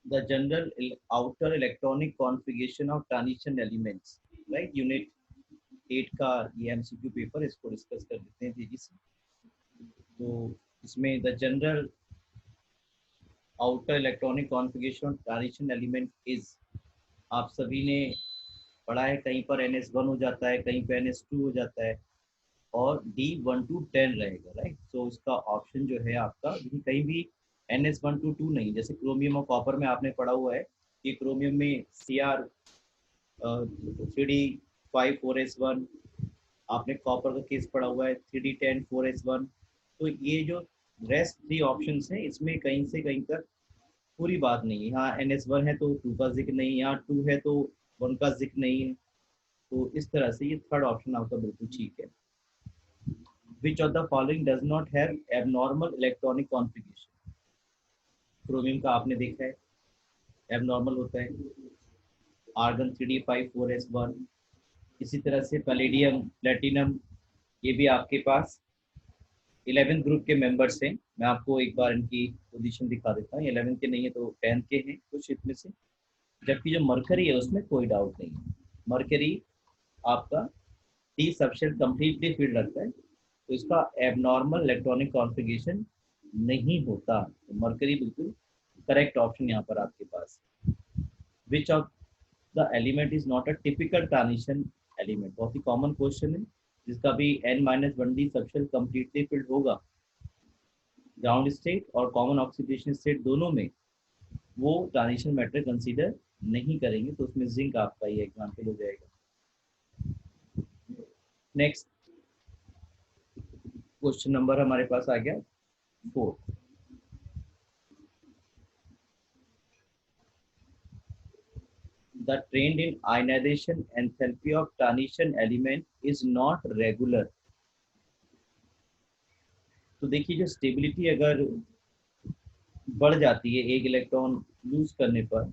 the general outer electronic configuration of transition elements, right? Unit 8 का ये MCQ paper, इसको discuss कर लेते हैं तेजी से। तो इसमें the general outer electronic configuration of transition element is, आप सभी ने पढ़ा है, कहीं पर NS1 हो जाता है, कहीं पर NS2 हो जाता है, और D1 to 10 रहेगा, राइट। सो इसका ऑप्शन जो है आपका, कहीं भी NS1 to 2 नहीं। जैसे क्रोमियम और कॉपर में आपने पढ़ा हुआ है कि क्रोमियम में Cr 3D5 4s1, आपने कॉपर का केस पढ़ा हुआ है 3D10 4s1। तो ये जो रेस्ट 3 ऑप्शंस हैं, इसमें कहीं से कहीं तक पूरी बात नहीं है। यहाँ NS1 है तो 2 का जिक्र नहीं, यहाँ 2 है तो 1 का जिक्र नहीं है। तो इस तरह से ये थर्ड ऑप्शन आपका बिल्कुल ठीक है। Which of the following does not have abnormal electronic configuration? Chromium का आपने देखा है एबनॉर्मल होता है, आर्गन 3D5 4s1। इसी तरह से पैलेडियम, प्लेटिनम, ये भी आपके पास 11th ग्रुप के मेंबर्स हैं। मैं आपको एक बार इनकी पोजीशन दिखा देता हूँ। 11th के नहीं है तो 10th के हैं कुछ इसमें से। जबकि जो मरकरी है उसमें कोई डाउट नहीं है। मरकरी आपका डी सबशेल कंप्लीटली फील्ड रखता है, तो इसका एबनॉर्मल इलेक्ट्रॉनिक कॉन्फ़िगरेशन नहीं होता। तो मरकरी बिल्कुल करेक्ट ऑप्शन यहाँ पर आपके पास। Which of the element is not a typical transition element, बहुत ही कॉमन क्वेश्चन है, जिसका भी N-1D सबशेल कंप्लीटली फील्ड होगा ग्राउंड स्टेट और कॉमन ऑक्सीडेशन स्टेट दोनों में, वो ट्रांजिशन मैटर कंसीडर नहीं करेंगे। तो उसमें जिंक आपका ये एग्जाम्पल हो जाएगा। नेक्स्ट क्वेश्चन नंबर हमारे पास आ गया 4। The trend in ionization enthalpy of transition element is not regular। तो देखिए, जो स्टेबिलिटी अगर बढ़ जाती है एक इलेक्ट्रॉन लूज करने पर,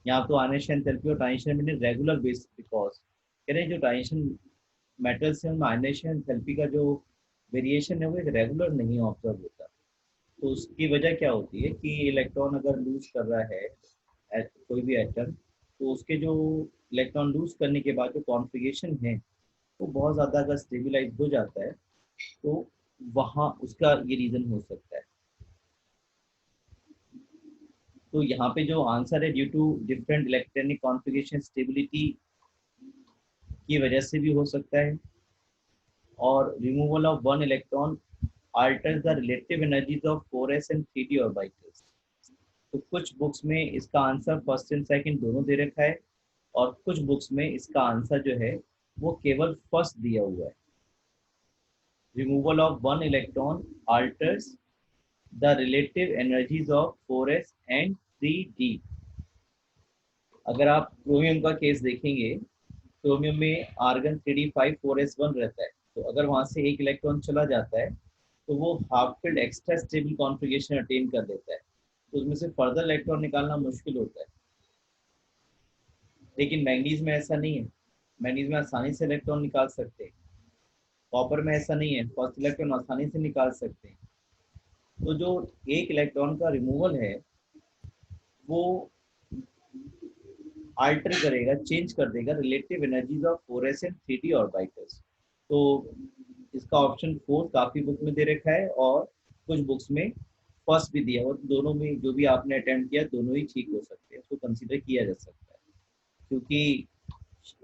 यहाँ तो आयनाइजेशन एंथैल्पी और transition element regular base, because कह रहे हैं जो ट्रांजिशन मेटल्स हैं उनमें आयनाइजेशन एंथैल्पी का जो वेरिएशन है वो एक रेगुलर नहीं ऑब्जर्व होता। तो उसकी वजह क्या होती है कि इलेक्ट्रॉन अगर लूज कर रहा है कोई भी एटम, तो उसके जो इलेक्ट्रॉन लूज करने के बाद जो कॉन्फ़िगरेशन है वो बहुत ज़्यादा अगर स्टेबलाइज हो जाता है, तो वहाँ उसका ये रीज़न हो सकता है। तो यहाँ पे जो आंसर है, due to different electronic configuration stability की वजह से भी हो सकता है, और removal of one electron alters the relative energies of 4s and 3d orbitals। तो कुछ बुक्स में इसका आंसर फर्स्ट एंड सेकंड दोनों दे रखा है, और कुछ बुक्स में इसका आंसर जो है वो केवल फर्स्ट दिया हुआ है। Removal of one electron alters the relative energies of 4s and 3d। अगर आप क्रोमियम का केस देखेंगे, क्रोमियम में आर्गन 3D5 4s1 रहता है, तो अगर वहां से एक इलेक्ट्रॉन चला जाता है तो वो half field extra stable configuration attain कर लेता है, तो उसमें से फर्दर इलेक्ट्रॉन निकालना मुश्किल होता है। लेकिन मैंगनीज में ऐसा नहीं है, मैंगनीज में आसानी से इलेक्ट्रॉन निकाल सकते हैं। कॉपर में ऐसा नहीं है, फर्स्ट इलेक्ट्रॉन आसानी से निकाल सकते हैं। तो जो एक इलेक्ट्रॉन का रिमूवल है वो आल्टर करेगा, चेंज कर देगा relative energies of 4s and 3d orbitals. तो इसका ऑप्शन 4 काफी बुक में दे रखा है, और कुछ बुक्स में फर्स्ट भी दिया, और दोनों में जो भी आपने अटेम्प्ट किया दोनों ही ठीक हो सकते हैं, उसको कंसीडर किया जा सकता है। क्योंकि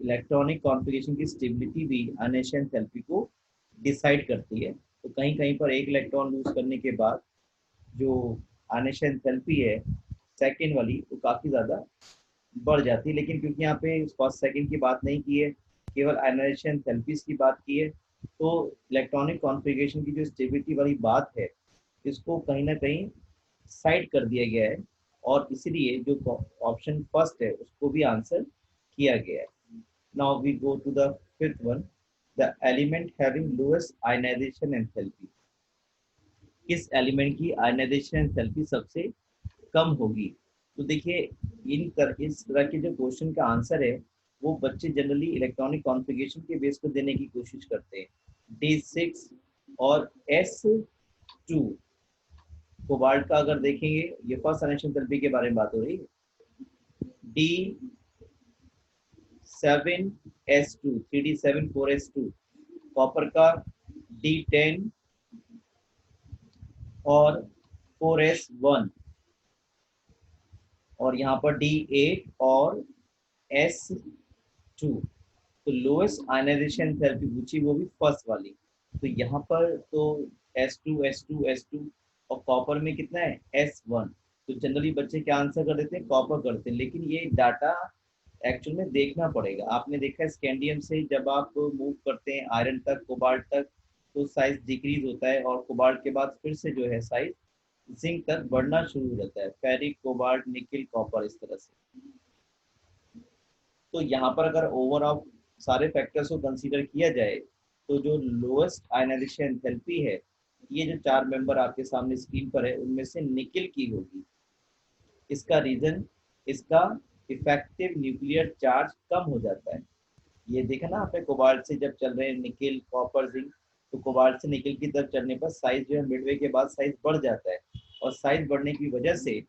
इलेक्ट्रॉनिक कॉन्फ़िगरेशन की स्टेबिलिटी भी आयनाइजेशन एंथैल्पी को डिसाइड करती है। तो कहीं कहीं पर एक इलेक्ट्रॉन लूज करने के बाद जो आयनाइजेशन एंथैल्पी है सेकेंड वाली, वो काफ़ी ज़्यादा बढ़ जाती है। लेकिन क्योंकि यहाँ पे फर्स्ट सेकंड की बात नहीं की है, केवल आयनाइजेशन एंथैल्पीज की बात की है, तो इलेक्ट्रॉनिक कॉन्फ़िगरेशन की जो स्टेबिलिटी वाली बात है, इसको कहीं ना कहीं साइड कर दिया गया है, और इसलिए जो ऑप्शन फर्स्ट है उसको भी आंसर किया गया है। Now we go to the fifth one, the element having lowest ionization enthalpy. किस एलिमेंट की आयनाइजेशन एंथैल्पी सबसे कम होगी? तो देखिए, इस तरह के जो क्वेश्चन का आंसर है वो बच्चे जनरली इलेक्ट्रॉनिक कॉन्फ़िगरेशन के बेस पर देने की कोशिश करते हैं। D6 और S2, कोबाल्ट का अगर देखेंगे, ये फर्स्ट आयनेशन एंथैल्पी के बारे में बात हो रही है, D7S2 3D7 4S2, कॉपर का D10 और 4S1, और यहाँ पर D8 और S2। तो लोएस्ट आयनाइजेशन एंथैल्पी पूछी, वो भी फर्स्ट वाली। तो यहाँ पर तो S2 और कॉपर में कितना है S1। तो जनरली बच्चे क्या आंसर कर देते हैं, कॉपर करते हैं, लेकिन ये डाटा एक्चुअल में देखना पड़ेगा। आपने देखा है स्कैंडियम से जब आप मूव करते हैं आयरन तक, कोबाल्ट तक, तो साइज डिक्रीज होता है, और कोबाल्ट के बाद फिर से जो है साइज जिंक तक बढ़ना शुरू हो जाता है, फेरिक, कोबाल्ट, निकिल, कॉपर, इस तरह से। तो यहाँ पर अगर ओवरऑल सारे फैक्टर्स को कंसीडर किया जाए, तो जो लोएस्ट आयनाइजेशन एंथैल्पी है, ये जो चार मेंबर आपके सामने स्क्रीन पर है, उनमें से निकिल की होगी। इसका रीजन, इसका इफेक्टिव न्यूक्लियर चार्ज कम हो जाता है। ये देखा ना आपने, कोबाल्ट से जब चल रहे हैं निकिल, कॉपर, जिंक, तो कोबाल्ट से निकिल की तरफ चलने पर साइज जो है मिडवे के बाद साइज बढ़ जाता है, और साइज बढ़ने की वजह से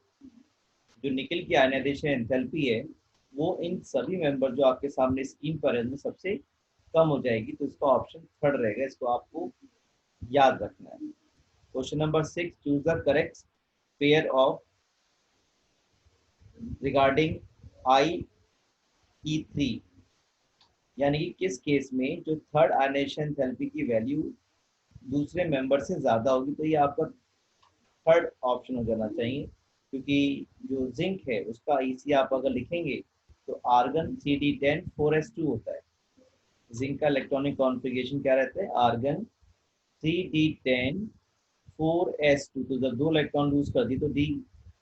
जो निकिल की आयनाइजेशन एंथैल्पी है, वो इन सभी मेंबर जो आपके सामने स्क्रीन पर है उनमें सबसे कम हो जाएगी। तो इसका ऑप्शन थर्ड रहेगा, इसको आपको याद रखना है। Question number 6, choose the correct pair of regarding IE3, यानी कि किस केस में जो थर्ड आयनाइजेशन एंथैल्पी की वैल्यू दूसरे मेंबर से ज्यादा होगी। तो ये आपका थर्ड ऑप्शन हो जाना चाहिए, क्योंकि जो जिंक है उसका IC आप अगर लिखेंगे तो आर्गन CD10 4S2 होता है। जिंक का इलेक्ट्रॉनिक कॉन्फ़िगरेशन क्या रहता है, आर्गन CD10 4S2। तो जब दो इलेक्ट्रॉन लूज कर दी तो डी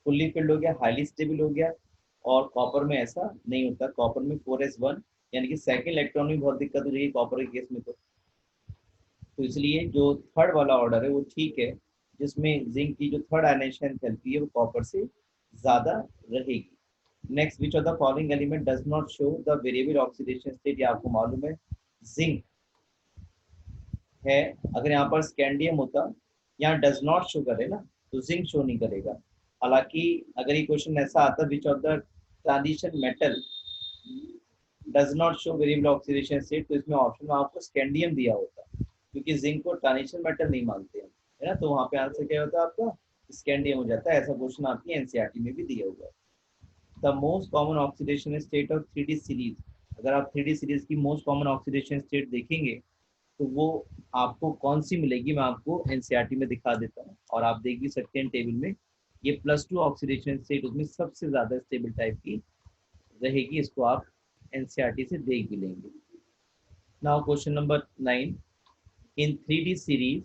फुल्ली फिल्ड हो गया, हाईली स्टेबल हो गया। और कॉपर में ऐसा नहीं होता, कॉपर में 4S1, यानी कि सेकंड इलेक्ट्रॉन में बहुत दिक्कत हो जाएगी कॉपर के केस में। तो इसलिए जो थर्ड वाला ऑर्डर है वो ठीक है, जिसमें जिंक की जो थर्ड आयनाइजेशन एंथैल्पी है वो कॉपर से ज़्यादा रहेगी। Next, which of the following element does not show the variable oxidation state, ये आपको मालूम है जिंक है। अगर यहाँ पर स्कैंडियम होता, यहाँ डज नॉट शो करे ना, तो जिंक शो नहीं करेगा। हालांकि अगर ये क्वेश्चन ऐसा आता, विच of the transition metal does not show variable oxidation state, तो इसमें ऑप्शन में आपको स्कैंडियम दिया होता, क्योंकि जिंक को ट्रांजिशन मेटल नहीं मानते हैं, है ना। तो वहाँ पे आंसर क्या होता है आपका, स्कैंडियम हो जाता है। ऐसा क्वेश्चन आपकी एनसीईआरटी में भी दिया हुआ है। The most common oxidation state of 3D series, अगर आप 3D सीरीज की मोस्ट कॉमन ऑक्सीडेशन स्टेट देखेंगे तो वो आपको कौन सी मिलेगी, मैं आपको एनसीईआरटी में दिखा देता हूँ, और आप देख भी सकते हैं टेबल में। ये +2 ऑक्सीडेशन स्टेट उसमें सबसे ज्यादा स्टेबल टाइप की रहेगी, इसको आप एनसीईआरटी से देख भी लेंगे। Now question number 9, in 3D series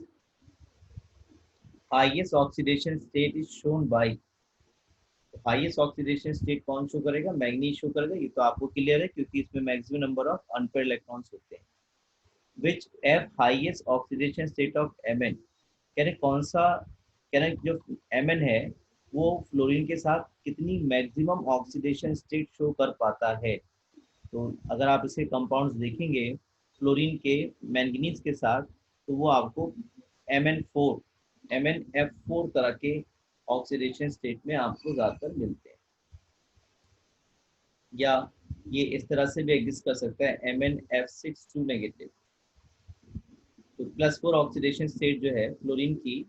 highest oxidation state is shown by, highest oxidation state कौन शो करेगा, मैग्नीज शो करेगा। ये तो आपको क्लियर है, क्योंकि इसमें maximum number of unpaired electrons होते हैं। Which of highest oxidation state of Mn, कह रहे कौन सा, कह रहे जो Mn है वो फ्लोरीन के साथ कितनी मैक्सिमम ऑक्सीडेशन स्टेट शो कर पाता है। तो अगर आप इसके कंपाउंड्स देखेंगे फ्लोरीन के मैंगनीज के साथ, तो वो आपको MnF4 तरह के ऑक्सीडेशन स्टेट में आपको ज़्यादातर मिलते हैं। या ये इस तरह से भी एग्जिस्ट कर सकता है, MnF6 2 नेगेटिव। तो +4 ऑक्सीडेशन स्टेट जो है फ्लोरीन की,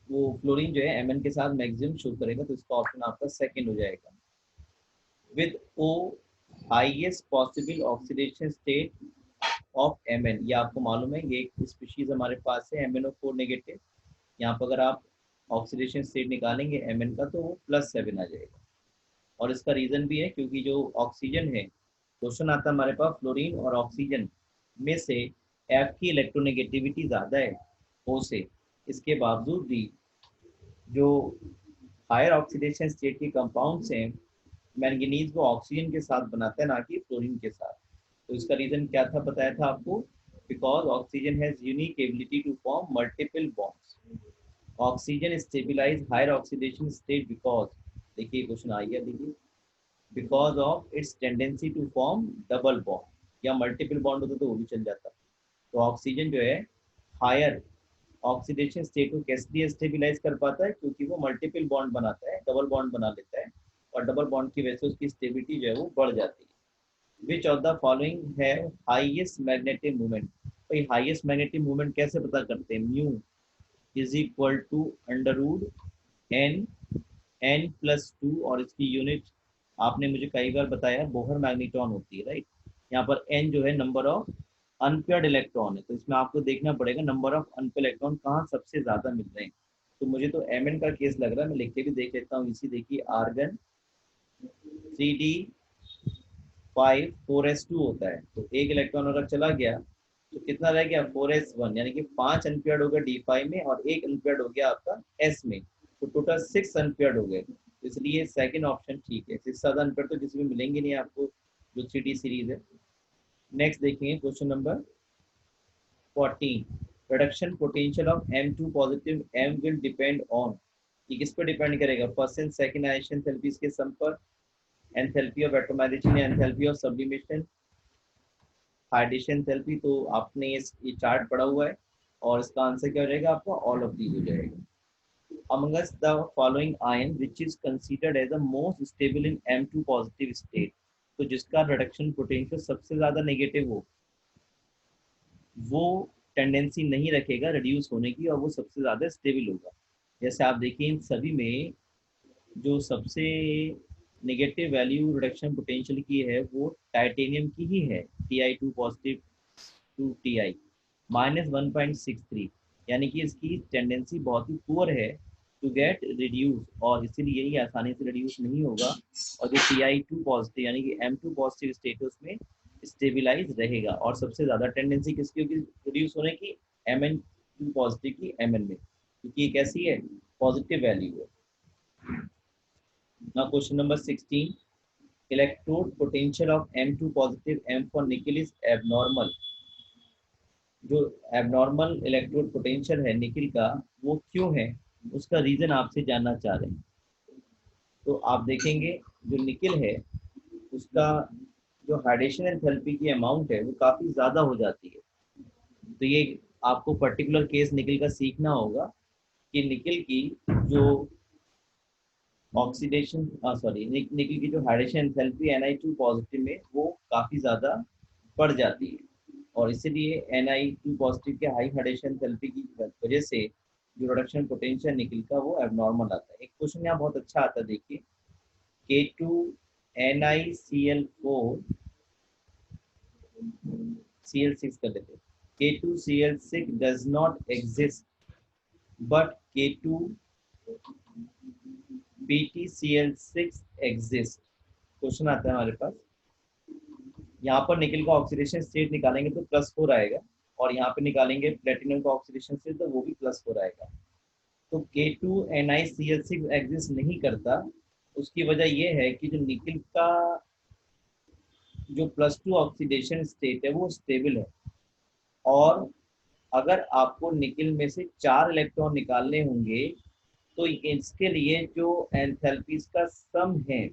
वो फ्लोरीन जो है Mn के साथ मैक्सिमम शो करेगा, तो इसका ऑप्शन आपका सेकंड हो जाएगा। With O highest possible oxidation state of Mn, ये आपको मालूम है, ये एक स्पीशीज हमारे पास है MnO4 नेगेटिव। यहाँ पर अगर आप ऑक्सीडेशन स्टेट निकालेंगे Mn का, तो वो +7 आ जाएगा। और इसका रीजन भी है, क्योंकि जो ऑक्सीजन है, क्वेश्चन आता है हमारे पास फ्लोरीन और ऑक्सीजन में से F की इलेक्ट्रोनेगेटिविटी ज़्यादा है O से, इसके बावजूद भी जो हायर ऑक्सीडेशन स्टेट के कंपाउंड्स हैं, मैंगनीज को ऑक्सीजन के साथ बनाता है, ना कि फ्लोरीन के साथ। तो इसका रीजन क्या था, बताया था आपको, because oxygen has unique ability to form multiple bonds. Oxygen stabilize higher oxidation state because, देखिए क्वेश्चन आ गया, देखिए, because of its tendency to form double bond, या मल्टीपल बॉन्ड होता तो वो भी चल जाता। तो ऑक्सीजन जो है हायर ऑक्सीडेशन स्टेट को कैसे लिए स्टेबिलाईज कर पाता है, क्योंकि वो मल्टीपल बॉन्ड बनाता है, डबल बॉन्ड बना लेता है, और डबल बॉन्ड की वजह से उसकी स्टेबिलिटी जो है वो बढ़ जाती है। विच ऑफ द फॉलोइंग है हाईएस्ट मैग्नेटिक मूवमेंट। भाई हाईएस्ट मैग्नेटिक मूवमेंट कैसे पता करते हैं? Mu is equal to under root n n+2, और इसकी यूनिट आपने मुझे कई बार बताया बोहर मैग्नेट्रॉन होती है, राइट। यहाँ पर n जो है नंबर ऑफ अनपेयर्ड इलेक्ट्रॉन है, तो इसमें आपको देखना पड़ेगा नंबर ऑफ अनपेयर्ड इलेक्ट्रॉन कहाँ सबसे ज्यादा मिल रहे हैं। तो मुझे तो Mn का केस लग रहा है, मैं लिख के भी देख लेता हूँ इसी। देखिए आर्गन 3d5 4s2 होता है, तो एक इलेक्ट्रॉन अगर चला गया तो कितना रह गया 4s1, यानी कि 5 अनपेयर्ड हो गया d5 में और एक अनपेयर्ड हो गया आपका s में, तो टोटल 6 अनपेयर्ड हो गए। इसलिए सेकंड ऑप्शन ठीक है, 6 ज्यादा अनपेयर्ड तो किसी में मिलेंगे नहीं आपको जो 3D सीरीज है। नेक्स्ट देखेंगे question number 14। Reduction potential of M2 positive M will depend on, ये किस पर डिपेंड करेगा? First and second ionic enthalpies के सम पर, एंथैल्पी ऑफ एटमाइजेशन या enthalpy of sublimation, hydration enthalpy. तो आपने ये चार्ट पढ़ा हुआ है और इसका आंसर क्या हो जाएगा आपका? ऑल ऑफ दीज हो जाएगा। Amongst the following ion which is considered as the most stable in M2 positive state, तो जिसका रिडक्शन पोटेंशियल सबसे ज्यादा नेगेटिव हो, वो टेंडेंसी नहीं रखेगा रिड्यूस होने की, और वो सबसे ज्यादा स्टेबल होगा। जैसे आप देखिए इन सभी में जो सबसे नेगेटिव वैल्यू रिडक्शन पोटेंशियल की है वो टाइटेनियम की ही है, Ti2 पॉजिटिव टू Ti -1.63, यानी कि इसकी टेंडेंसी बहुत ही पुअर है टू गेट रिड्यूस, और इसीलिए ये आसानी से रिड्यूस नहीं होगा। और जो Ti2 पॉजिटिव यानी कि M2 पॉजिटिव स्टेटस में स्टेबिलाईज रहेगा, और सबसे ज़्यादा टेंडेंसी किसकी होगी रिड्यूस होने की? Mn2 पॉजिटिव की Mn में, क्योंकि ये कैसी है? पॉजिटिव वैल्यू है। Now question number 16। Electrode potential of M2 positive M for निकल इज एबनॉर्मल। जो एबनॉर्मल इलेक्ट्रोड पोटेंशियल है निकिल का, वो क्यों है? उसका रीजन आपसे जानना चाह रहे हैं। तो आप देखेंगे जो निकिल है उसका जो हाइड्रेशन एंथैल्पी की अमाउंट है वो काफ़ी ज़्यादा हो जाती है। तो ये आपको पर्टिकुलर केस निकिल का सीखना होगा कि निकिल की जो ऑक्सीडेशन सॉरी निकिल की जो हाइड्रेशन एंथैल्पी Ni2 पॉजिटिव में वो काफ़ी ज़्यादा बढ़ जाती है, और इसीलिए Ni2 पॉजिटिव के हाई हाइड्रेशन एंथैल्पी की वजह से जो रिडक्शन पोटेंशियल निकिल का वो एबनॉर्मल आता है। एक क्वेश्चन यहाँ बहुत अच्छा आता है, देखिए K2NiCl4 Cl6 कर लेते हैं। K2Cl6 does not exist but K2BtCl6 exist। Question आता है हमारे पास, यहाँ पर निकल का ऑक्सीडेशन स्टेट निकालेंगे तो +4 आएगा, और यहाँ पे निकालेंगे प्लेटिनम का ऑक्सीडेशन स्टेट तो वो भी +4 आएगा। तो K2NiCl6 एग्जिस्ट नहीं करता, उसकी वजह ये है कि जो निकल का जो +2 ऑक्सीडेशन स्टेट है वो स्टेबल है, और अगर आपको निकल में से 4 इलेक्ट्रॉन निकालने होंगे तो इसके लिए जो एंथैल्पीज का सम है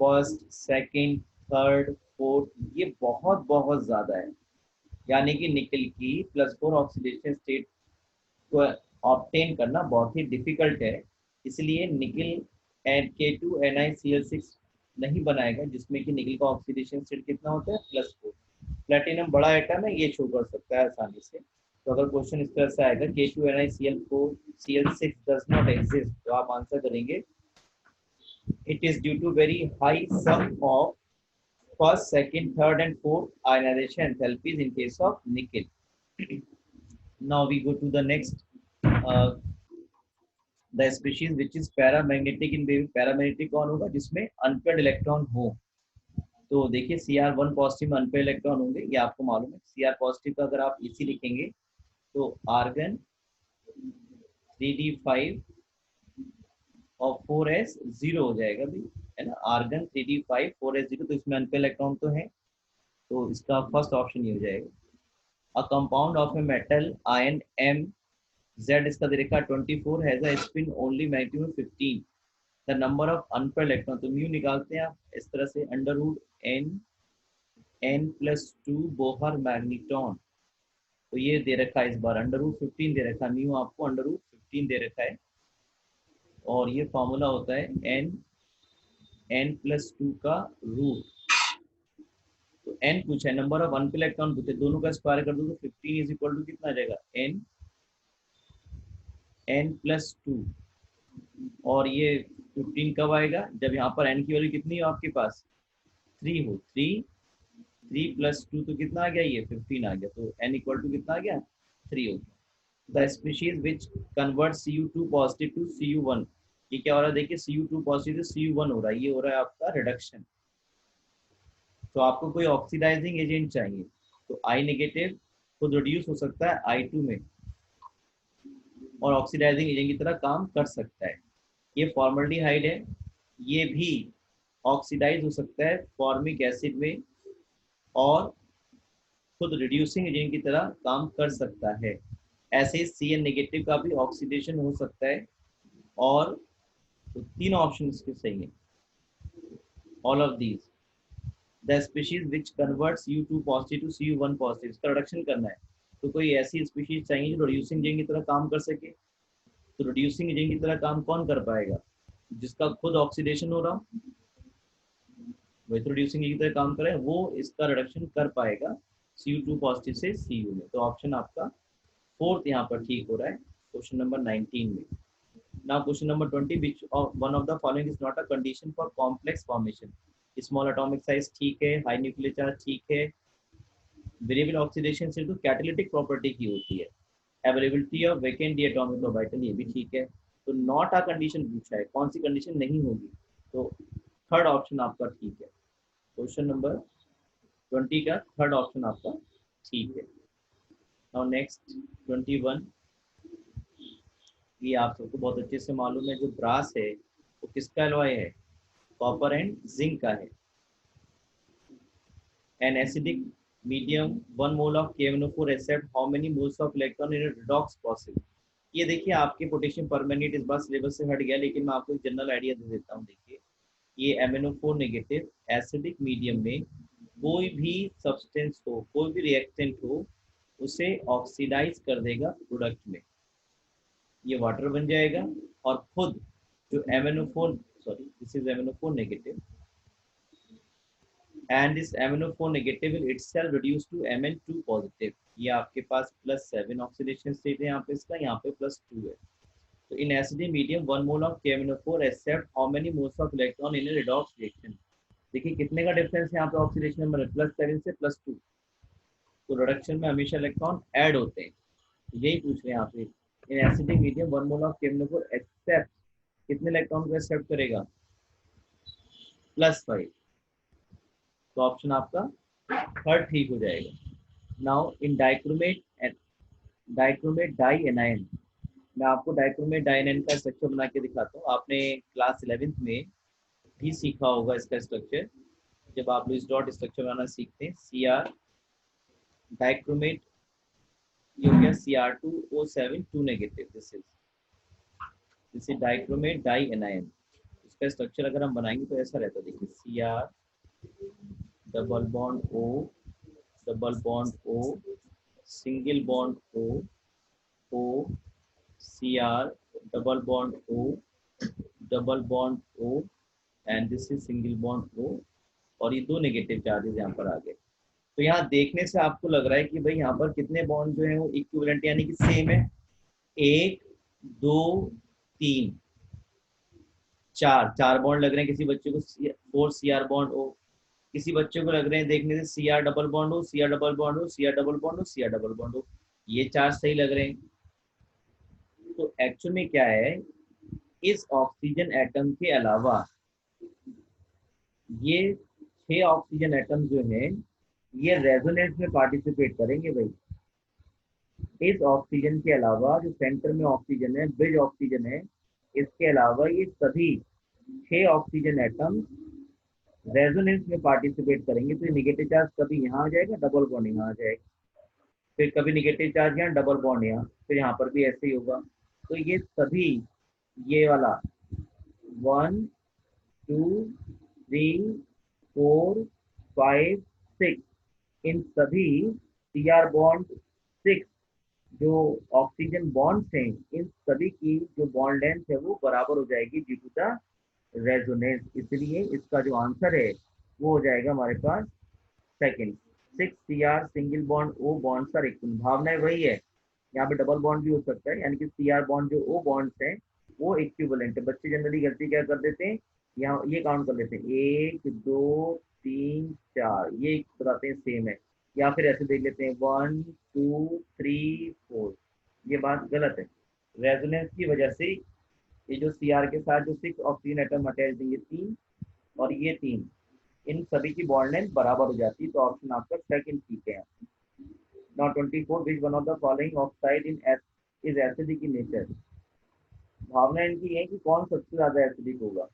फर्स्ट सेकंड थर्ड फोर्थ, ये बहुत बहुत ज़्यादा है। यानी कि निकल की +4 ऑक्सीडेशन स्टेट को ऑब्टेन करना बहुत ही डिफिकल्ट है। इसलिए निकल एंड K2NiCl6 नहीं बनाएगा, जिसमें कि निकल का ऑक्सीडेशन स्टेट कितना होता है? +4। प्लेटिनम बड़ा एटम है, ये शो कर सकता है आसानी से। तो अगर क्वेश्चन इस तरह से आएगा K2NiCl4 Cl6 does not exist, तो आप आंसर करेंगे it is due to very high sum of first, second, third and fourth ionization enthalpies in case of nickel. Now we go to the next, the species which is paramagnetic in baby। paramagnetic कौन होगा? जिसमें unpaired electron हो। तो देखिए Cr1 positive में unpaired electron होंगे, ये आपको मालूम है। Cr पॉजिटिव का अगर आप इसी लिखेंगे तो आर्गन 3d5 और 4s 0 हो जाएगा भी, है ना। आर्गन 3d5 4s 0, तो इसमें अनपेयर्ड इलेक्ट्रॉन तो है, तो इसका फर्स्ट ऑप्शन ये हो जाएगा। A compound of a metal ion M Z, इसका दे रखा 24, has a spin only magnitude 15, the number of unpaired electron. तो म्यू निकालते हैं आप इस तरह से, under root n n+2 Bohr magnetron. तो ये दे रखा है इस बार √15 दे रखा है, म्यू आपको √15 दे रखा है, और ये फॉर्मूला होता है n+2 का रूट। तो n पूछा है, नंबर ऑफ अनफिल्ड इलेक्ट्रॉन पूछे, दोनों का स्क्वायर कर दो तो 15 इज इक्वल टू कितना आ जाएगा, n+2। और ये 15 कब आएगा, जब यहाँ पर n की वैल्यू कितनी हो आपके पास, 3 हो। 3 + 2 तो कितना आ गया, ये 15 आ गया, तो n इक्वल टू कितना आ गया, 3 हो गया। The species which convert Cu2 positive to Cu1, ये क्या हो रहा है, देखिए Cu2 पॉजिटिव से Cu1 हो रहा है, ये हो रहा है आपका रिडक्शन। तो आपको कोई ऑक्सीडाइजिंग एजेंट चाहिए, तो I नेगेटिव खुद रिड्यूस हो सकता है I2 में, और ऑक्सीडाइजिंग एजेंट की तरह काम कर सकता है। ये फॉर्मल्डिहाइड है, ये भी ऑक्सीडाइज हो सकता है फॉर्मिक एसिड में, और खुद रिड्यूसिंग एजेंट की तरह काम कर सकता है। ऐसे Cn नेगेटिव का भी ऑक्सीडेशन हो सकता है, और तो तीन ऑप्शन इसके सही है, all of these. The species which converts U2 positive to Cu1 positive, इसका रिडक्शन करना है, तो कोई ऐसी स्पीशीज चाहिए जो रिड्यूसिंग एजेंट की तरह काम कर सके। तो रिड्यूसिंग एजेंट की तरह काम कौन कर पाएगा, जिसका खुद ऑक्सीडेशन हो रहा, वही तो रिड्यूसिंग एजेंट की तरह काम करे, वो इसका रिडक्शन कर पाएगा Cu2 पॉजिटिव से Cu में। तो ऑप्शन आपका फोर्थ यहाँ पर ठीक हो रहा है क्वेश्चन नंबर 19 में। Now question number 20, which of one of the following is not a condition for complex formation? Small atomic size ठीक है, हाई न्यूक्लियर चार्ज ठीक है, वेरिएबल ऑक्सीडेशन सिर्फ तो कैटालिटिक प्रॉपर्टी की होती है, availability of vacant D atomic orbital ये भी ठीक है। तो नॉट अ कंडीशन पूछा है, कौन सी कंडीशन नहीं होगी, तो थर्ड ऑप्शन आपका ठीक है, क्वेश्चन नंबर 20 का थर्ड ऑप्शन आपका ठीक है। नाउ नेक्स्ट 21, ये आप सबको बहुत अच्छे से मालूम है, जो ब्रास है वो किसका एलॉय है, कॉपर एंड जिंक का है। An acidic medium 1 mole of KMnO4 accept how many moles of electron in redox process. ये देखिए आपके पोटेशियम परमैंगनेट इस बार सिलेबस से हट गया, लेकिन मैं आपको एक जनरल आइडिया दे देता हूँ। देखिए ये MnO4 नेगेटिव एसिडिक मीडियम में कोई भी सब्सटेंस हो, कोई भी रिएक्टेंट हो, उसे ऑक्सीडाइज कर देगा प्रोडक्ट में, ये वाटर बन जाएगा, और खुद जो MnO4, sorry this is MnO4 negative, and this MnO4 negative will itself reduce to Mn2 positive। ये आपके पास +7 ऑक्सीडेशन स्टेट है यहाँ पे, इसका यहाँ पे +2 है। तो in acidic medium 1 mole of KMnO4 accept how many moles of electron in redox reaction. देखिए कितने का डिफरेंस है यहाँ पे ऑक्सीडेशन नंबर, +7 से +2। तो रिडक्शन में हमेशा इलेक्ट्रॉन ऐड होते हैं, तो यही पूछ रहे हैं यहाँ पे। In acidic medium 1 mole of KMnO4 accept कितने इलेक्ट्रॉन को एक्सेप्ट करेगा, +5। तो ऑप्शन आपका थर्ड ठीक हो जाएगा। Now in dichromate dianion, मैं आपको डाइक्रोमेट डाई एनायन का स्ट्रक्चर बना के दिखाता हूँ। आपने क्लास 11th में भी सीखा होगा इसका स्ट्रक्चर, जब आप लुईस डॉट स्ट्रक्चर बनाना सीखते हैं। Cr डाइक्रोमेट, ये हो गया Cr2O7 2 negative, this is dichromate dianion. इसका स्ट्रक्चर अगर हम बनाएंगे तो ऐसा रहता है, देखिए Cr double bond O, double bond O, single bond O, O, Cr double bond O, double bond O, and this is single bond O, और ये दो नेगेटिव चार्जेस यहाँ पर आ गए। तो यहाँ देखने से आपको लग रहा है कि भाई यहाँ पर कितने बॉन्ड जो है वो इक्विवेलेंट यानी कि सेम है, 1 2 3 4 बॉन्ड लग रहे हैं। किसी बच्चे को 4 Cr बॉन्ड O, किसी बच्चे को लग रहे हैं देखने से Cr डबल बॉन्ड हो, Cr डबल बॉन्ड हो, Cr डबल बॉन्ड हो, Cr डबल बॉन्ड हो, ये चार सही लग रहे हैं। तो एक्चुअल में क्या है, इस ऑक्सीजन एटम के अलावा ये 6 ऑक्सीजन एटम जो हैं ये रेजोनेंस में पार्टिसिपेट करेंगे भाई। इस ऑक्सीजन के अलावा जो सेंटर में ऑक्सीजन है, ब्रिज ऑक्सीजन है, इसके अलावा ये सभी 6 ऑक्सीजन एटम रेजोनेंस में पार्टिसिपेट करेंगे। तो ये नेगेटिव चार्ज कभी यहाँ आ जाएगा, डबल बॉन्ड यहाँ आ जाएगा, फिर कभी नेगेटिव चार्ज यहाँ, डबल बॉन्ड यहाँ, फिर यहाँ पर भी ऐसे ही होगा। तो ये सभी, ये वाला 1 2 3 4 5 6, इन सभी Cr बॉन्ड 6 जो ऑक्सीजन बॉन्ड्स हैं, इन सभी की जो बॉन्ड लेंथ है वो बराबर हो जाएगी ड्यू टू द रेजोनेंस। इसलिए इसका जो आंसर है वो हो जाएगा हमारे पास second. 6 Cr single bond O bonds are equal, भावना वही है, यहाँ पे डबल बॉन्ड भी हो सकता है, यानी कि Cr बॉन्ड जो ओ बॉन्ड्स हैं वो इक्विवेलेंट है। बच्चे जनरली गलती क्या कर देते हैं, यहाँ ये काउंट कर लेते हैं 1 2 3 4, ये बताते हैं सेम है, या फिर ऐसे देख लेते हैं 1 2 3 4। ये बात गलत है। रेजोनेंस की वजह से ये जो Cr के साथ जो 6 ऑक्सीजन एटम अटैच है, ये 3 और ये 3, इन सभी की बॉन्ड लेंथ बराबर हो जाती है। तो ऑप्शन आपका सेकंड ठीक है। Now 24, which one of the following oxide is acidic in nature? भावना इनकी है कि कौन सबसे ज्यादा एसिडिक होगा,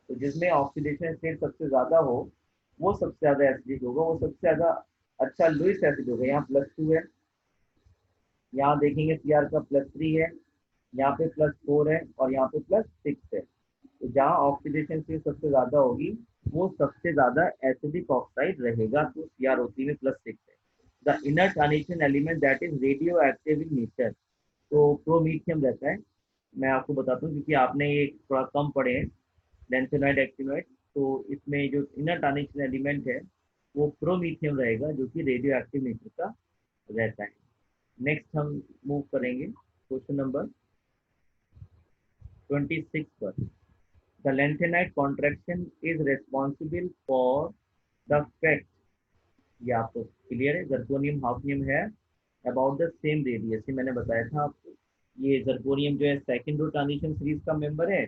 तो जिसमें ऑक्सीडेशन स्टेट सबसे ज्यादा हो वो सबसे ज्यादा एसिडिक होगा, वो सबसे ज्यादा अच्छा लुइस एसिड होगा। यहाँ +2 है, यहाँ देखेंगे Cr का +3 है, यहाँ पे +4 है और यहाँ पे +6 है। तो जहाँ ऑक्सीडेशन स्टेट सबसे ज्यादा होगी वो सबसे ज्यादा एसिडिक ऑक्साइड रहेगा, तो CrO3 में +6 है। The inner transition element that is radio active in nature, तो प्रोमीथियम रहता है। मैं आपको बताता हूँ क्योंकि आपने ये थोड़ा कम पढ़े हैं लेंथेनाइड एक्टिनोइड, तो इसमें जो इनर ट्रांजिशन एलिमेंट है वो प्रोमीथियम रहेगा जो कि रेडियो एक्टिव नेचर का रहता है। नेक्स्ट हम मूव करेंगे क्वेश्चन नंबर 26 पर। The lanthanide contraction is responsible for the fact, ये आपको क्लियर है, जर्कोनियम हाफनियम है अबाउट द सेम रेडियस, ये मैंने बताया था आपको। ये जर्कोनियम जो है सेकंड रो ट्रांजिशन सीरीज का मेंबर है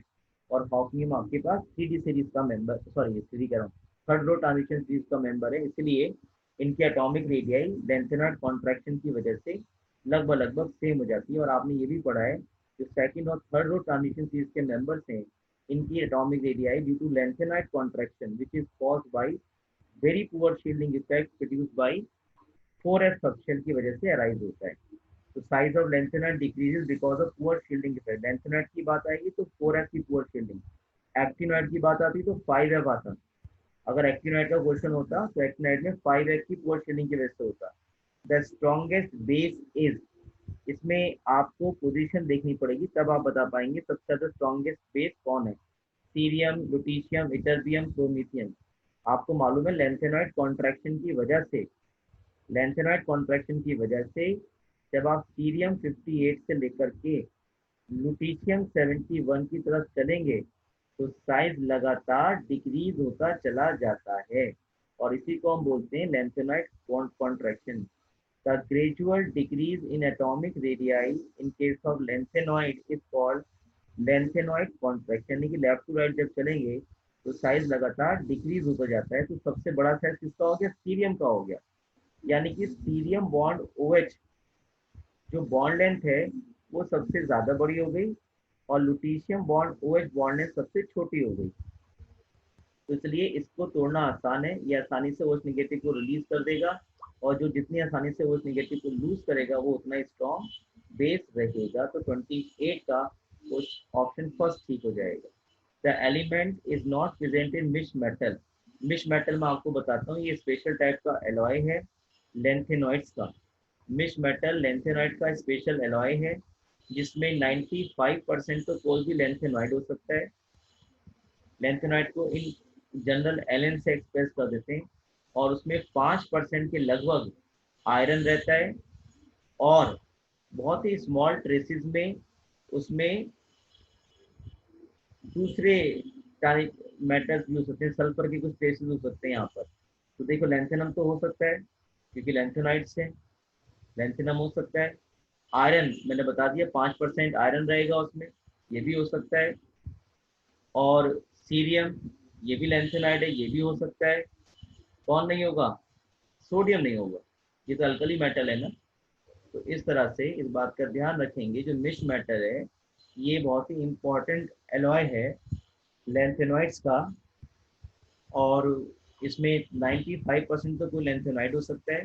और हाफनियम आपके पास 3D सीरीज का मेंबर, सॉरी 3D कह रहा हूँ, थर्ड रो ट्रांजिशन सीरीज का मेंबर है। इसलिए इनकी एटॉमिक रेडियाई लेंथेनाइड कॉन्ट्रैक्शन की वजह से लगभग लगभग सेम हो जाती है। और आपने ये भी पढ़ा है जो सेकंड और थर्ड रो ट्रांजिशन सीरीज के मेंबर्स हैं, इनकी atomic radii due to lanthanide contraction which is caused by very poor shielding effect produced by 4s subshell की वजह से अराइज होता है। तो size of lanthanide decreases because of poor shielding effect. Lanthanide की बात आएगी तो 4s की पुअर शील्डिंग, एक्टिनोइड की बात आती तो 5f आता। अगर एक्टिनोइड का क्वेश्चन होता तो एक्टिनोइड में 5f की पुअर शील्डिंग की वजह से होता। द स्ट्रॉन्गेस्ट बेस इज, इसमें आपको पोजीशन देखनी पड़ेगी तब आप बता पाएंगे सबसे ज्यादा स्ट्रॉन्गेस्ट बेस कौन है। Cerium, lutetium, ytterbium, promethium. आपको मालूम है लेंथेनॉइड कॉन्ट्रैक्शन की वजह से, लेंथेनॉइड कॉन्ट्रैक्शन की वजह से जब आप सीरियम 58 से लेकर के लुटीशियम 71 की तरफ चलेंगे तो साइज लगातार डिक्रीज होता चला जाता है और इसी को हम बोलते हैं lanthanoid contraction. The gradual decrease in atomic radii in case of lanthanoid is called lanthanoid contraction, यानी कि लेफ्ट टू राइट जब चलेंगे तो साइज लगातार डिक्रीज होता जाता है। तो सबसे बड़ा साइज किसका हो गया, सीरियम का हो गया, यानी कि सीरियम बॉन्ड OH जो बॉन्ड लेंथ है वो सबसे ज्यादा बड़ी हो गई और लुटीशियम बॉन्ड OH बॉन्ड लेंथ सबसे छोटी हो गई। तो इसलिए इसको तोड़ना आसान है, ये आसानी से OH नेगेटिव को रिलीज कर देगा और जो जितनी आसानी से OH नेगेटिव को लूज करेगा वो उतना स्ट्रॉन्ग बेस रहेगा। तो 28 का ऑप्शन फर्स्ट ठीक हो जाएगा। The element is not present in misch metal, misch metal में आपको बताता हूँ ये स्पेशल टाइप का एलॉय है लेंथेनॉइड्स का। मिश मेटल लेंथेनॉइड का स्पेशल एलॉय है जिसमें 95% तो कोई भी लेंथेनॉइड हो सकता है। लेंथेनॉइड को इन जनरल Ln से एक्सप्रेस कर देते हैं और उसमें 5% के लगभग आयरन रहता है और बहुत ही स्मॉल ट्रेसेस में उसमें दूसरे मेटल्स भी हो सकते हैं, सल्फर के कुछ ट्रेसेस हो सकते हैं यहाँ पर। तो देखो लेंथेनम तो हो सकता है क्योंकि लेंथेनॉइड से लेंथेनम हो सकता है। आयरन मैंने बता दिया 5% आयरन रहेगा उसमें, ये भी हो सकता है। और सीरियम ये भी लेंथेनाइड है, ये भी हो सकता है। कौन नहीं होगा, सोडियम नहीं होगा, ये तो अल्कली मेटल है ना। तो इस तरह से इस बात का ध्यान रखेंगे जो मिश मेटल है ये बहुत ही इंपॉर्टेंट एलॉय है लेंथेनॉइड्स का और इसमें 95% तो कोई लेंथेनाइड हो सकता है,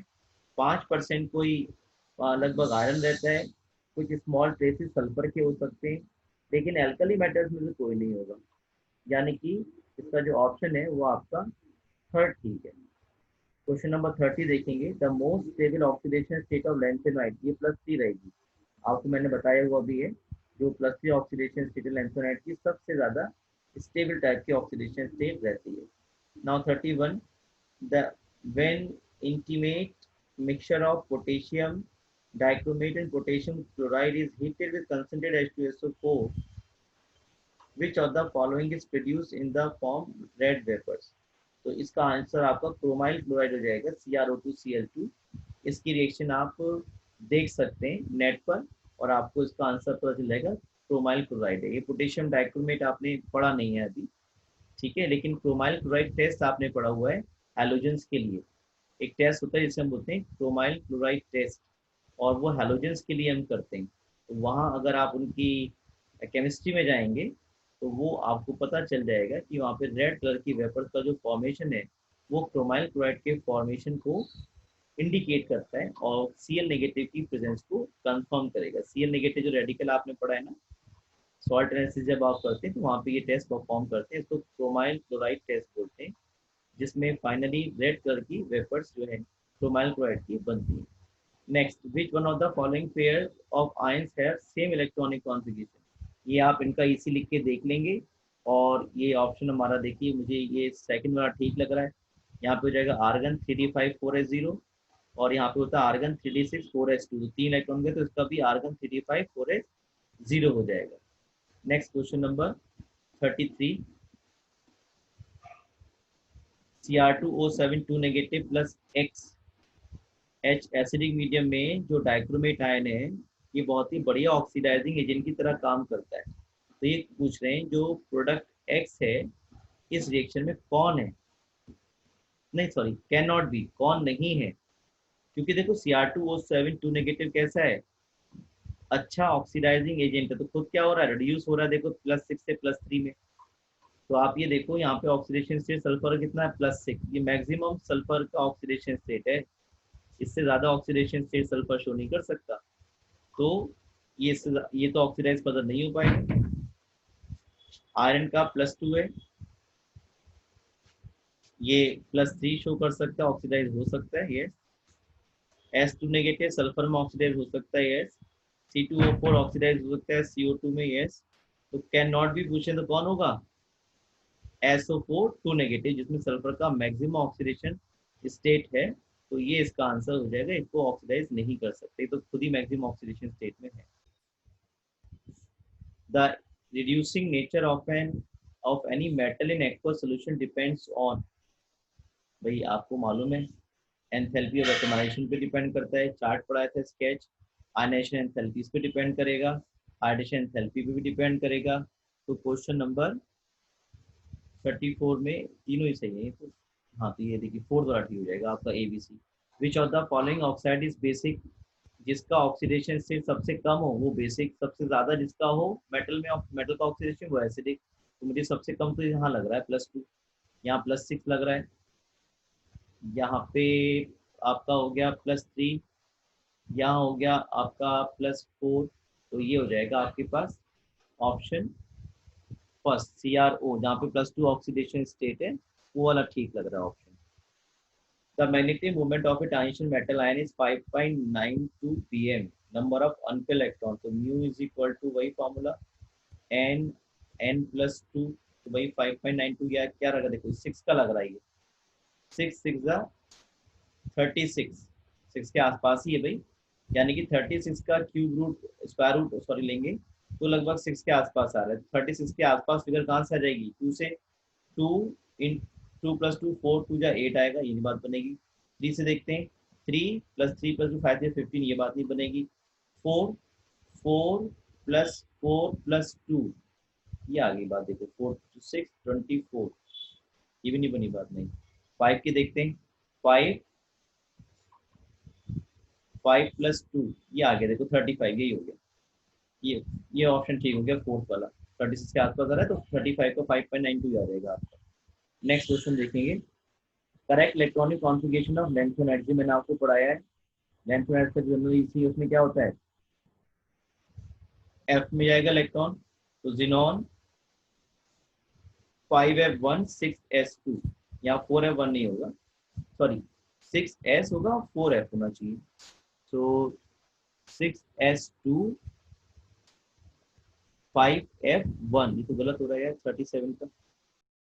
5% कोई लगभग आयरन रहता है, कुछ स्मॉल ट्रेसेस सल्फर के हो सकते हैं, लेकिन एल्कली मेटल्स में से कोई नहीं होगा। यानी कि इसका जो ऑप्शन है वो आपका थर्ड ठीक है। क्वेश्चन नंबर 30 देखेंगे, the most stable oxidation state of lanthanide, ये +3 रहेगी। आपको मैंने बताया हुआ भी है, जो +3 ऑक्सीडेशन स्टेट लैंथेनाइट की सबसे ज़्यादा स्टेबल टाइप की ऑक्सीडेशन स्टेट रहती है। Now 31, the when intimate mixture of potassium dichromate and potassium chloride is heated with concentrated H2SO4, which of the following is produce in the form red vapours. तो इसका answer आपका chromyl chloride हो जाएगा, CrO2Cl2। इसकी reaction आप देख सकते हैं नेट पर और आपको इसका आंसर पता चल जाएगा, क्रोमाइल क्लोराइड है। ये पोटेशियम डाइक्रोमेट आपने पढ़ा नहीं है अभी, ठीक है, लेकिन क्रोमाइल क्लोराइड टेस्ट आपने पढ़ा हुआ है हैलोजेंस के लिए। एक टेस्ट होता है जिसे हम बोलते हैं क्रोमाइल क्लोराइड टेस्ट, और वो हैलोजेंस के लिए हम करते हैं। तो वहाँ अगर आप उनकी केमिस्ट्री में जाएंगे तो वो आपको पता चल जाएगा कि वहाँ पे रेड कलर की वेपर्स का जो फॉर्मेशन है वो क्रोमाइल क्लोराइड के फॉर्मेशन को इंडिकेट करता है और Cl नेगेटिव की प्रेजेंस को कंफर्म करेगा। Cl नेगेटिव जो रेडिकल आपने पढ़ा है ना, सॉल्ट एनालिसिस जब आप करते हैं तो वहाँ पे ये टेस्ट परफॉर्म करते हैं, इसको क्रोमाइल क्लोराइड टेस्ट बोलते हैं, जिसमें फाइनली रेड कलर की वेपर्स जो है क्रोमाइल क्लोराइड की बनती है। Next, which one of the following pair of ions have same electronic configuration. ये आप इनका इसी लिख के देख लेंगे। और ये ऑप्शन हमारा देखिए, मुझे ये सेकंड वाला ठीक लग रहा है। यहाँ पे हो जाएगा आर्गन 3d5 4s0, और यहाँ पे होता है आर्गन 3d6 4s2। 3 इलेक्ट्रॉन के तो इसका भी आर्गन 3d5 4s0 हो जाएगा। Next question number 33, Cr2O7 2 negative plus X H acidic medium में जो डाइक्रोमेट आयन है ये बहुत ही बढ़िया ऑक्सीडाइजिंग एजेंट की तरह काम करता है। तो ये पूछ रहे हैं जो प्रोडक्ट X है इस रिएक्शन में कौन है, नहीं सॉरी कैन नॉट बी, कौन नहीं है, क्योंकि देखो Cr2O7 2 नेगेटिव कैसा है, अच्छा ऑक्सीडाइजिंग एजेंट है, तो खुद क्या हो रहा है, रिड्यूस हो रहा है, देखो +6 से +3 में। तो आप ये देखो यहाँ पे ऑक्सीडेशन स्टेट सल्फर कितना है, +6, ये मैक्सिमम सल्फर का ऑक्सीडेशन स्टेट है, इससे ज्यादा ऑक्सीडेशन स्टेट सल्फर शो नहीं कर सकता। तो ये तो ऑक्सीडाइज फर्दर नहीं हो पाएगा। आयरन का +2 है, ये +3 शो कर सकता है, ऑक्सीडाइज हो सकता है, यस। S2 नेगेटिव सल्फर में ऑक्सीडाइज हो सकता है, यस। C2O4 ऑक्सीडाइज हो सकता है CO2 में, यस। तो कैन नॉट बी पूछे तो कौन होगा, SO4 2 नेगेटिव, जिसमें सल्फर का मैक्सिमम ऑक्सीडेशन स्टेट है। तो ये इसका आंसर हो जाएगा, इसको ऑक्सीडाइज नहीं कर सकते, तो खुद ही मैक्सिमम ऑक्सीडेशन स्टेट में है। The reducing nature of any metal in aqueous solution depends on, भाई आपको मालूम है, एंथैल्पी ऑफ एटमाइजेशन पे डिपेंड करता है, चार्ट पढ़ाया था स्केच। आयनाइजेशन एंथैल्पी पे डिपेंड करेगा, हाइड्रेशन एंथैल्पी पे भी डिपेंड करेगा। तो क्वेश्चन नंबर 34 में तीनों ही सही है, तो हाँ, तो ये देखिए फोर्थ वाला ठीक हो जाएगा आपका ABC। Which of the following oxide is basic, जिसका ऑक्सीडेशन स्टेट सबसे कम हो वो बेसिक, सबसे ज्यादा जिसका हो मेटल में मेटल का ऑक्सीडेशन वो एसिडिक। तो मुझे सबसे कम तो यहाँ लग रहा है +2, यहाँ +6 लग रहा है, यहाँ पे आपका हो गया +3, यहाँ हो गया आपका +4। तो ये हो जाएगा आपके पास ऑप्शन फर्स्ट CrO, जहाँ पे +2 ऑक्सीडेशन स्टेट है, वो वाला ठीक लग रहा है option. The magnetic moment of a transition metal ion is 5.92 pm. Number of unfilled electrons, तो mu is equal to वही फॉर्मूला n+2, तो वही 5.92 या क्या रखा, देखो 6 का लग रहा है, ये 6 6 36, 6 के आसपास ही है भाई, यानी कि 36 का cube root square root sorry लेंगे तो लगभग 6 के आसपास आ रहा है। 36 के आसपास फिगर कहाँ से आ जाएगी, 2 से, 2 इन 2 + 2 4 2 जा 8 आएगा, ये बात बनेगी। 3 से देखते हैं, 3 + 3 + 2 5 से 15, ये बात नहीं बनेगी। 4 4 + 4 + 2, ये आगे बात देखो, 4 6 24, ये भी नहीं बनी बात, नहीं। 5 की देखते हैं, 5 5 + 2, ये आगे देखो 35, यही हो गया, ये ऑप्शन ठीक हो गया फोर्थ वाला। 36 के आसपास आ रहा है तो 35 को 5.92 आ जाएगा आपका। नेक्स्ट क्वेश्चन देखेंगे, correct electronic configuration of lanthanide, जो मैंने आपको पढ़ाया है। लैंथेनाइट का जनरली इसी उसमें क्या होता है, F में जाएगा इलेक्ट्रॉन, तो जिनॉन 5f1 6s2, यहाँ 4f1 नहीं होगा, सॉरी 6s होगा और 4f होना चाहिए। सो 6s2 5f1, ये तो गलत हो रहा है यार 37 का।